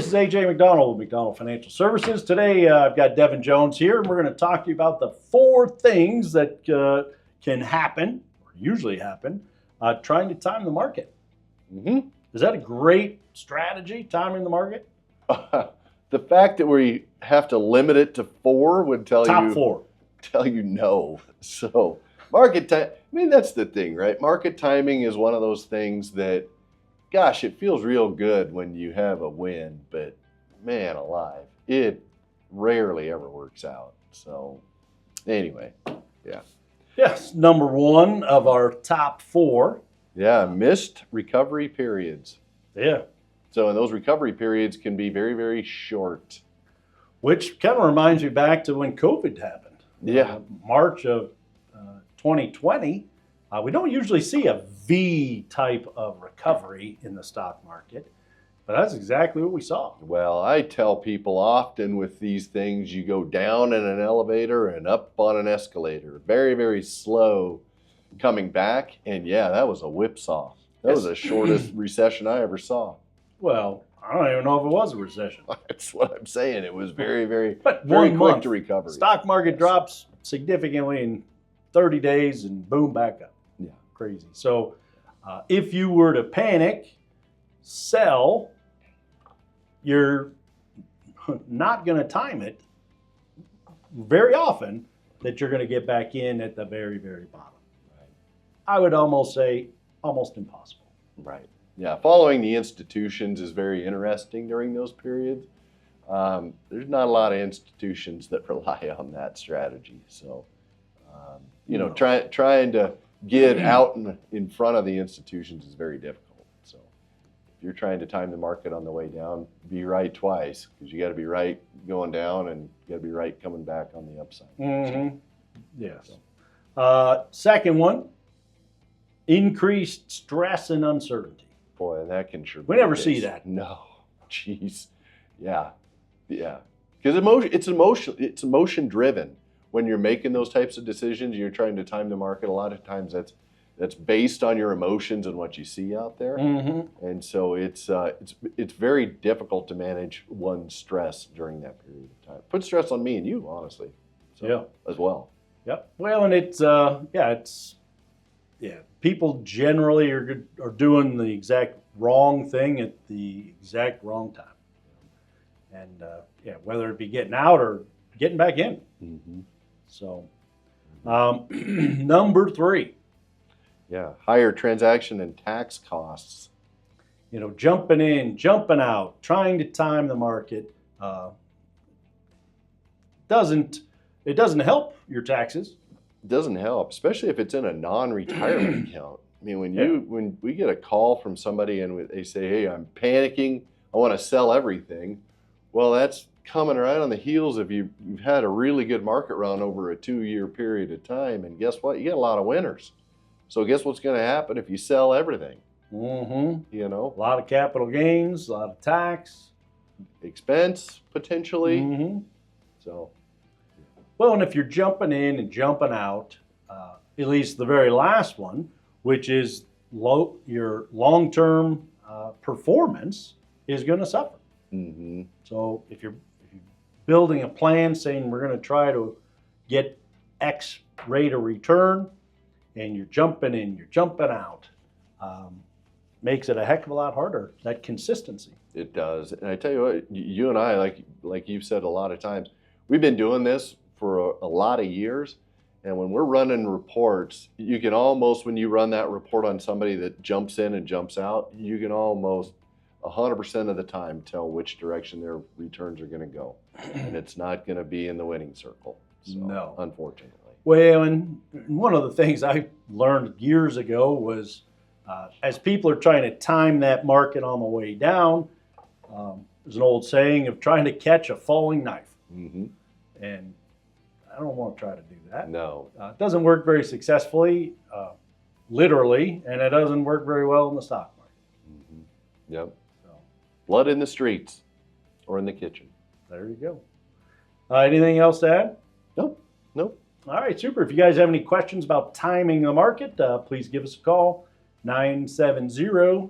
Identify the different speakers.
Speaker 1: This is AJ Macdonald with Macdonald Financial Services. Today I've got Devin Jones here, and we're going to talk to you about the 4 things that can happen, or usually happen, trying to time the market.
Speaker 2: Mm-hmm.
Speaker 1: Is that a great strategy, timing the market?
Speaker 2: The fact that we have to limit it to 4 would tell
Speaker 1: Top
Speaker 2: you
Speaker 1: 4.
Speaker 2: no. So market time. I mean, that's the thing, right? Market timing is one of those things that, gosh, it feels real good when you have a win, but man alive, it rarely ever works out. So anyway, yeah.
Speaker 1: Yes, number 1 of our top 4.
Speaker 2: Yeah, missed recovery periods.
Speaker 1: Yeah.
Speaker 2: So, and those recovery periods can be very, very short.
Speaker 1: Which kind of reminds me back to when COVID happened.
Speaker 2: Yeah.
Speaker 1: March of 2020. We don't usually see a V type of recovery in the stock market, but that's exactly what we saw.
Speaker 2: Well, I tell people often with these things, you go down in an elevator and up on an escalator. Very, very slow coming back. And yeah, that was a whipsaw. That was the shortest recession I ever saw.
Speaker 1: Well, I don't even know if it was a recession.
Speaker 2: That's what I'm saying. It was very, very,
Speaker 1: But
Speaker 2: very
Speaker 1: 1
Speaker 2: quick
Speaker 1: month,
Speaker 2: to recovery.
Speaker 1: stock market drops significantly in 30 days and boom, back up.
Speaker 2: Yeah.
Speaker 1: Crazy. So if you were to panic, sell, you're not going to time it very often that you're going to get back in at the very, very bottom.
Speaker 2: Right.
Speaker 1: I would almost say almost impossible.
Speaker 2: Right. Yeah. Following the institutions is very interesting during those periods. There's not a lot of institutions that rely on that strategy. So,
Speaker 1: No.
Speaker 2: trying to get out in front of the institutions is very difficult. So if you're trying to time the market on the way down, be right twice, because you got to be right going down and you got to be right coming back on the upside.
Speaker 1: Mm-hmm. Yes. Second one, increased stress and uncertainty.
Speaker 2: Boy, and that can sure be
Speaker 1: We never
Speaker 2: the
Speaker 1: see
Speaker 2: case.
Speaker 1: that.
Speaker 2: No. Jeez. Yeah. Yeah. Because it's emotion driven. When you're making those types of decisions, you're trying to time the market. A lot of times that's based on your emotions and what you see out there.
Speaker 1: Mm-hmm.
Speaker 2: And so it's very difficult to manage one's stress during that period of time. Put stress on me and you, honestly. So,
Speaker 1: Yeah.
Speaker 2: As well.
Speaker 1: Yep. Well, and it's people generally are doing the exact wrong thing at the exact wrong time. And whether it be getting out or getting back in.
Speaker 2: Mm-hmm.
Speaker 1: So, number 3.
Speaker 2: Yeah, higher transaction and tax costs.
Speaker 1: Jumping in, jumping out, trying to time the market doesn't help your taxes.
Speaker 2: It doesn't help, especially if it's in a non-retirement account. I mean, when we get a call from somebody and they say, "Hey, I'm panicking. I want to sell everything." Well, that's coming right on the heels of you've had a really good market run over a 2-year period of time, and guess what? You get a lot of winners. So guess what's going to happen if you sell everything?
Speaker 1: Mm-hmm.
Speaker 2: A
Speaker 1: lot of capital gains, a lot of tax.
Speaker 2: expense potentially.
Speaker 1: Mm-hmm.
Speaker 2: So,
Speaker 1: Well, and if you're jumping in and jumping out, at least the very last one, which is your long-term performance is going to suffer.
Speaker 2: mm-hmm.
Speaker 1: So if you're building a plan saying we're going to try to get X rate of return, and you're jumping in, you're jumping out, makes it a heck of a lot harder, that consistency.
Speaker 2: It does. And I tell you what, you and I, like you've said a lot of times, we've been doing this for a lot of years. And when we're running reports, you can almost, when you run that report on somebody that jumps in and jumps out, you can almost 100% of the time tell which direction their returns are going to go. And it's not going to be in the winning circle. So,
Speaker 1: No.
Speaker 2: Unfortunately.
Speaker 1: Well, and one of the things I learned years ago was as people are trying to time that market on the way down, there's an old saying of trying to catch a falling knife.
Speaker 2: Mm-hmm.
Speaker 1: And I don't want to try to do that.
Speaker 2: No.
Speaker 1: It doesn't work very successfully, literally, and it doesn't work very well in the stock market.
Speaker 2: Mm-hmm. Yep.
Speaker 1: So,
Speaker 2: Blood in the streets or in the kitchen.
Speaker 1: there you go. Anything else to add?
Speaker 2: Nope.
Speaker 1: All right, super. If you guys have any questions about timing the market, please give us a call, 970